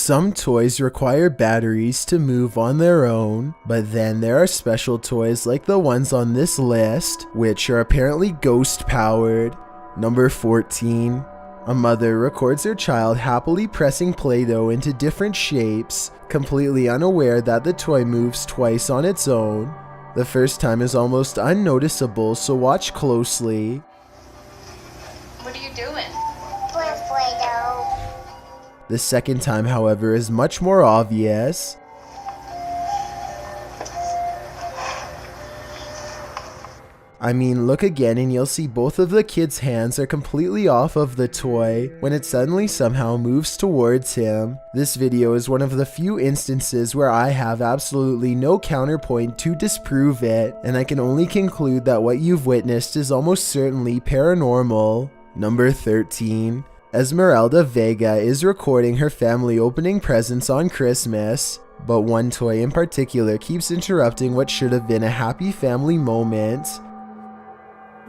Some toys require batteries to move on their own, but then there are special toys like the ones on this list, which are apparently ghost powered. Number 14. A mother records her child happily pressing Play-Doh into different shapes, completely unaware that the toy moves twice on its own. The first time is almost unnoticeable, so watch closely. What are you doing? Playing Play-Doh. The second time, however, is much more obvious. I mean, look again and you'll see both of the kids' hands are completely off of the toy when it suddenly somehow moves towards him. This video is one of the few instances where I have absolutely no counterpoint to disprove it, and I can only conclude that what you've witnessed is almost certainly paranormal. Number 13. Esmeralda Vega is recording her family opening presents on Christmas, but one toy in particular keeps interrupting what should have been a happy family moment.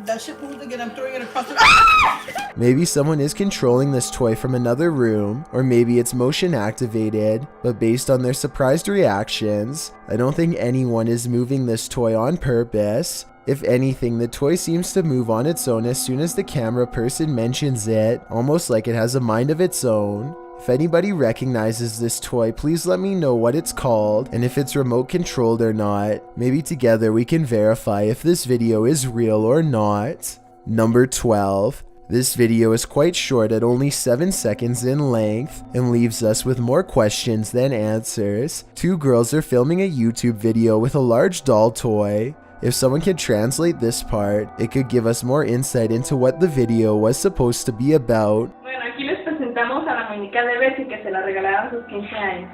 That shit moved again, I'm throwing it across the Maybe someone is controlling this toy from another room, or maybe it's motion activated, but based on their surprised reactions, I don't think anyone is moving this toy on purpose. If anything, the toy seems to move on its own as soon as the camera person mentions it, almost like it has a mind of its own. If anybody recognizes this toy, please let me know what it's called and if it's remote controlled or not. Maybe together we can verify if this video is real or not. Number 12. This video is quite short at only 7 seconds in length and leaves us with more questions than answers. Two girls are filming a YouTube video with a large doll toy. If someone could translate this part, it could give us more insight into what the video was supposed to be about. Bueno, aquí les presentamos a la muñeca de Bessie que se la regalaron a sus 15 años.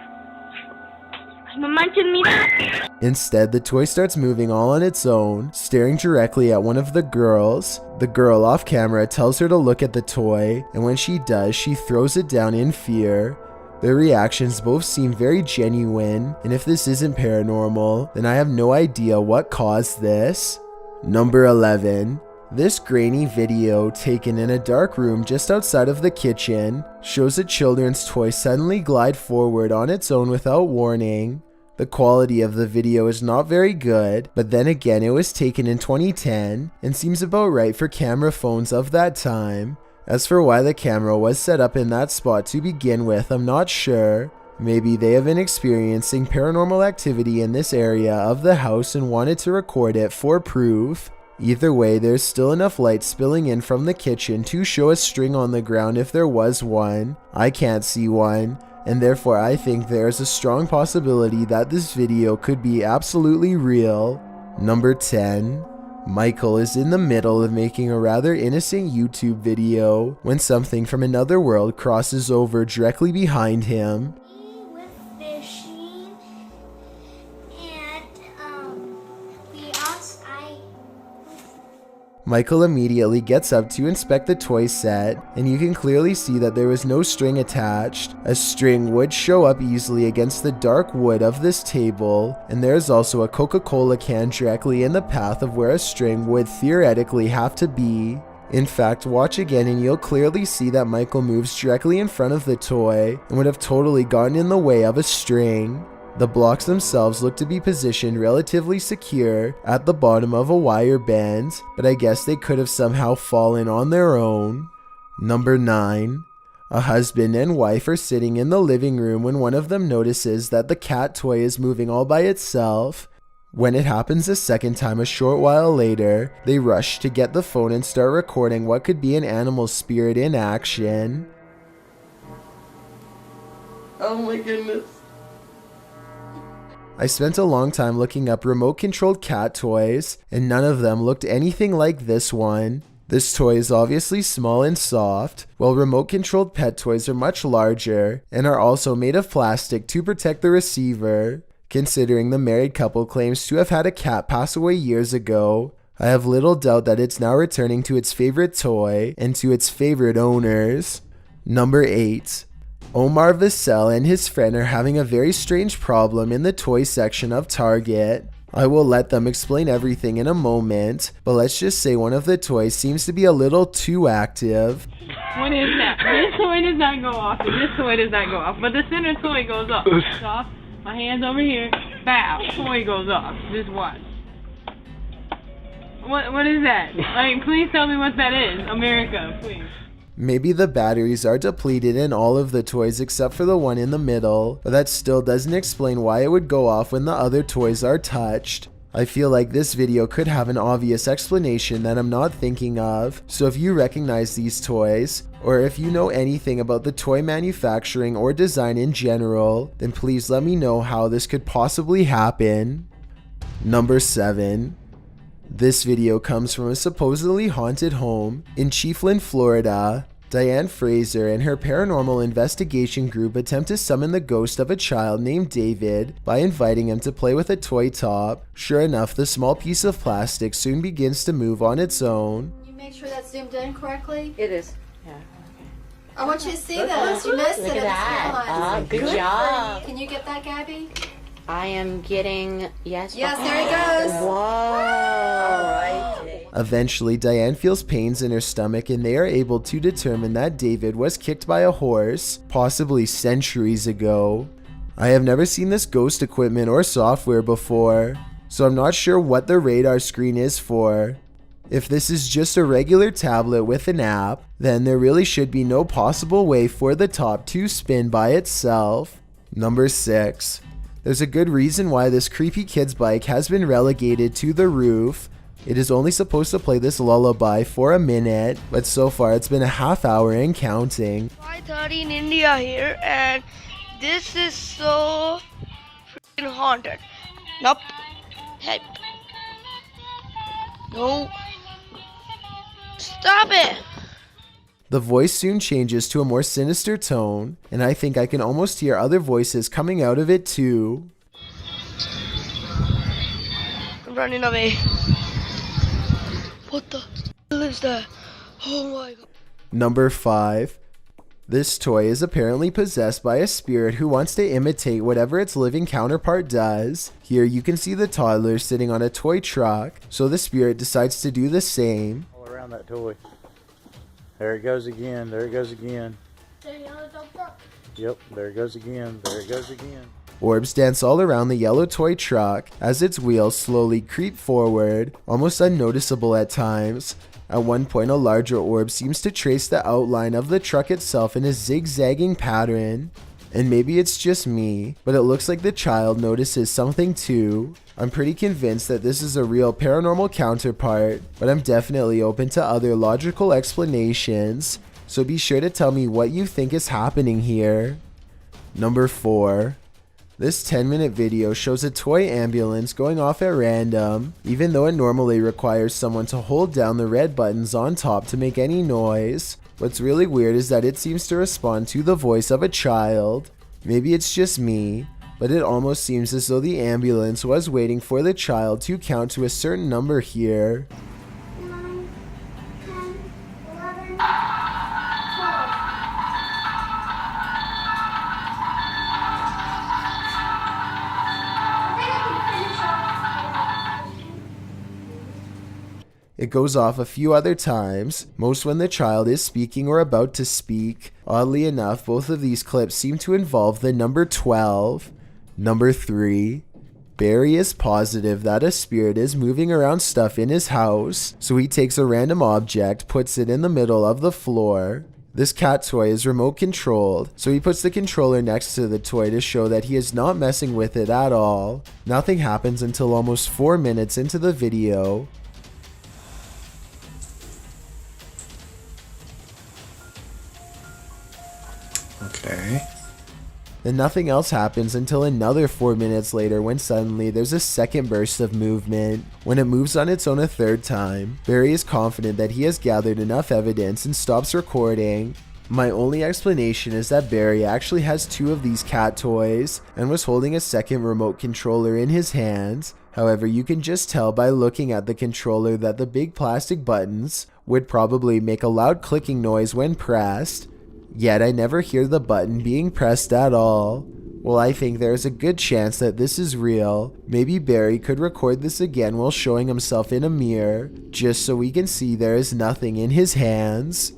No manches, mira. Instead, the toy starts moving all on its own, staring directly at one of the girls. The girl off camera tells her to look at the toy, and when she does, she throws it down in fear. Their reactions both seem very genuine, and if this isn't paranormal, then I have no idea what caused this. Number 11. This grainy video, taken in a dark room just outside of the kitchen, shows a children's toy suddenly glide forward on its own without warning. The quality of the video is not very good, but then again it was taken in 2010 and seems about right for camera phones of that time. As for why the camera was set up in that spot to begin with, I'm not sure. Maybe they have been experiencing paranormal activity in this area of the house and wanted to record it for proof. Either way, there's still enough light spilling in from the kitchen to show a string on the ground if there was one. I can't see one, and therefore I think there's a strong possibility that this video could be absolutely real. Number 10. Michael is in the middle of making a rather innocent YouTube video when something from another world crosses over directly behind him. With fishing and we also Michael immediately gets up to inspect the toy set, and you can clearly see that there was no string attached. A string would show up easily against the dark wood of this table, and there is also a Coca-Cola can directly in the path of where a string would theoretically have to be. In fact, watch again and you'll clearly see that Michael moves directly in front of the toy and would have totally gotten in the way of a string. The blocks themselves look to be positioned relatively secure at the bottom of a wire band, but I guess they could have somehow fallen on their own. Number 9. A husband and wife are sitting in the living room when one of them notices that the cat toy is moving all by itself. When it happens a second time a short while later, they rush to get the phone and start recording what could be an animal spirit in action. Oh my goodness. I spent a long time looking up remote-controlled cat toys, and none of them looked anything like this one. This toy is obviously small and soft, while remote-controlled pet toys are much larger, and are also made of plastic to protect the receiver. Considering the married couple claims to have had a cat pass away years ago, I have little doubt that it's now returning to its favorite toy, and to its favorite owners. Number 8. Omar Vassell and his friend are having a very strange problem in the toy section of Target. I will let them explain everything in a moment, but let's just say one of the toys seems to be a little too active. What is that? This one does not go off, and this toy does not go off, but the center toy goes off. It's off. My hand's over here. Bow. Toy goes off. Just watch. What is that? Like, please tell me what that is. America, please. Maybe the batteries are depleted in all of the toys except for the one in the middle, but that still doesn't explain why it would go off when the other toys are touched. I feel like this video could have an obvious explanation that I'm not thinking of, so if you recognize these toys, or if you know anything about the toy manufacturing or design in general, then please let me know how this could possibly happen. Number 7. This video comes from a supposedly haunted home in Chiefland, Florida. Diane Fraser and her paranormal investigation group attempt to summon the ghost of a child named David by inviting him to play with a toy top. Sure enough, the small piece of plastic soon begins to move on its own. Can you make sure that's zoomed in correctly? It is. Yeah. I want you to see this. You missed it. Look at that. Good job. Can you get that, Gabby? I am getting, yes. Yes, there he goes. Whoa. All right. Eventually, Diane feels pains in her stomach and they are able to determine that David was kicked by a horse, possibly centuries ago. I have never seen this ghost equipment or software before, so I'm not sure what the radar screen is for. If this is just a regular tablet with an app, then there really should be no possible way for the top to spin by itself. Number 6. There's a good reason why this creepy kid's bike has been relegated to the roof. It is only supposed to play this lullaby for a minute, but so far it's been a half hour and counting. 5:30 in India here, and this is so freaking haunted. Nope. Help. No. Stop it. The voice soon changes to a more sinister tone, and I think I can almost hear other voices coming out of it too. I'm running away. What the hell is that? Oh my god. Number 5. This toy is apparently possessed by a spirit who wants to imitate whatever its living counterpart does. Here you can see the toddler sitting on a toy truck, so the spirit decides to do the same. All around that toy. There it goes again. There it goes again. Yep, there it goes again. There it goes again. Orbs dance all around the yellow toy truck as its wheels slowly creep forward, almost unnoticeable at times. At one point, a larger orb seems to trace the outline of the truck itself in a zigzagging pattern. And maybe it's just me, but it looks like the child notices something too. I'm pretty convinced that this is a real paranormal counterpart, but I'm definitely open to other logical explanations, so be sure to tell me what you think is happening here. Number 4. This 10-minute video shows a toy ambulance going off at random, even though it normally requires someone to hold down the red buttons on top to make any noise. What's really weird is that it seems to respond to the voice of a child. Maybe it's just me, but it almost seems as though the ambulance was waiting for the child to count to a certain number here. 9, 10, 11, 12. It goes off a few other times, most when the child is speaking or about to speak. Oddly enough, both of these clips seem to involve the number 12. Number 3. Barry is positive that a spirit is moving around stuff in his house, so he takes a random object, puts it in the middle of the floor. This cat toy is remote controlled, so he puts the controller next to the toy to show that he is not messing with it at all. Nothing happens until almost 4 minutes into the video. Okay. Then nothing else happens until another 4 minutes later when suddenly there's a second burst of movement. When it moves on its own a third time, Barry is confident that he has gathered enough evidence and stops recording. My only explanation is that Barry actually has 2 of these cat toys and was holding a second remote controller in his hands. However, you can just tell by looking at the controller that the big plastic buttons would probably make a loud clicking noise when pressed. Yet I never hear the button being pressed at all. Well, I think there is a good chance that this is real. Maybe Barry could record this again while showing himself in a mirror, just so we can see there is nothing in his hands.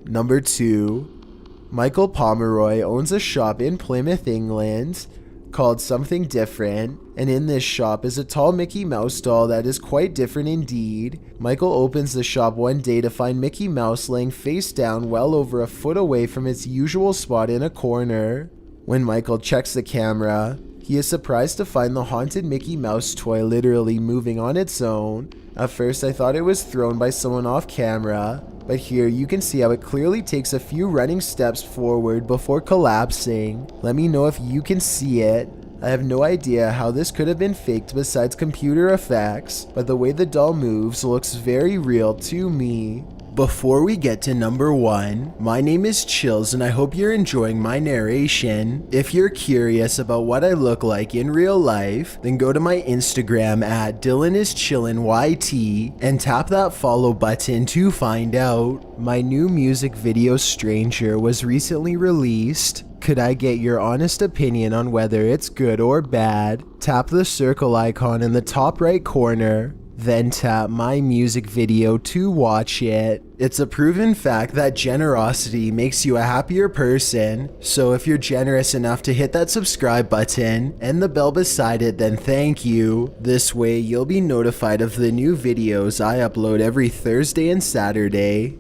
Number 2. Michael Pomeroy owns a shop in Plymouth, England called Something Different, and in this shop is a tall Mickey Mouse doll that is quite different indeed. Michael opens the shop one day to find Mickey Mouse laying face down well over a foot away from its usual spot in a corner. When Michael checks the camera, he is surprised to find the haunted Mickey Mouse toy literally moving on its own. At first I thought it was thrown by someone off camera, but here you can see how it clearly takes a few running steps forward before collapsing. Let me know if you can see it. I have no idea how this could have been faked besides computer effects, but the way the doll moves looks very real to me. Before we get to number 1, my name is Chills and I hope you're enjoying my narration. If you're curious about what I look like in real life, then go to my Instagram at DylanIsChillinYT and tap that follow button to find out. My new music video Stranger was recently released. Could I get your honest opinion on whether it's good or bad? Tap the circle icon in the top right corner. Then tap my music video to watch it. It's a proven fact that generosity makes you a happier person, so if you're generous enough to hit that subscribe button and the bell beside it, then thank you. This way you'll be notified of the new videos I upload every Thursday and Saturday.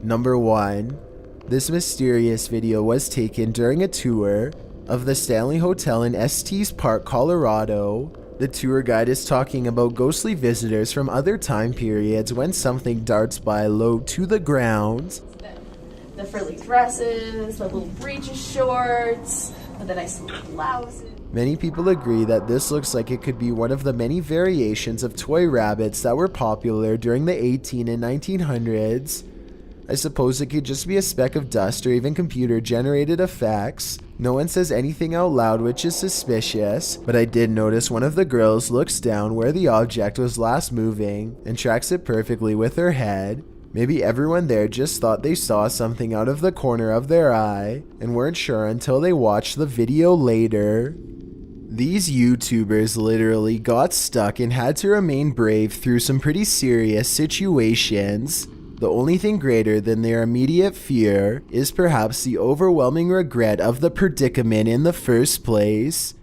Number 1. This mysterious video was taken during a tour of the Stanley Hotel in Estes Park, Colorado. The tour guide is talking about ghostly visitors from other time periods when something darts by low to the ground. The frilly dresses, the little breeches shorts, the nice little blouses. Many people agree that this looks like it could be one of the many variations of toy rabbits that were popular during the 1800s and 1900s. I suppose it could just be a speck of dust or even computer-generated effects. No one says anything out loud, which is suspicious, but I did notice one of the girls looks down where the object was last moving and tracks it perfectly with her head. Maybe everyone there just thought they saw something out of the corner of their eye and weren't sure until they watched the video later. These YouTubers literally got stuck and had to remain brave through some pretty serious situations. The only thing greater than their immediate fear is perhaps the overwhelming regret of the predicament in the first place.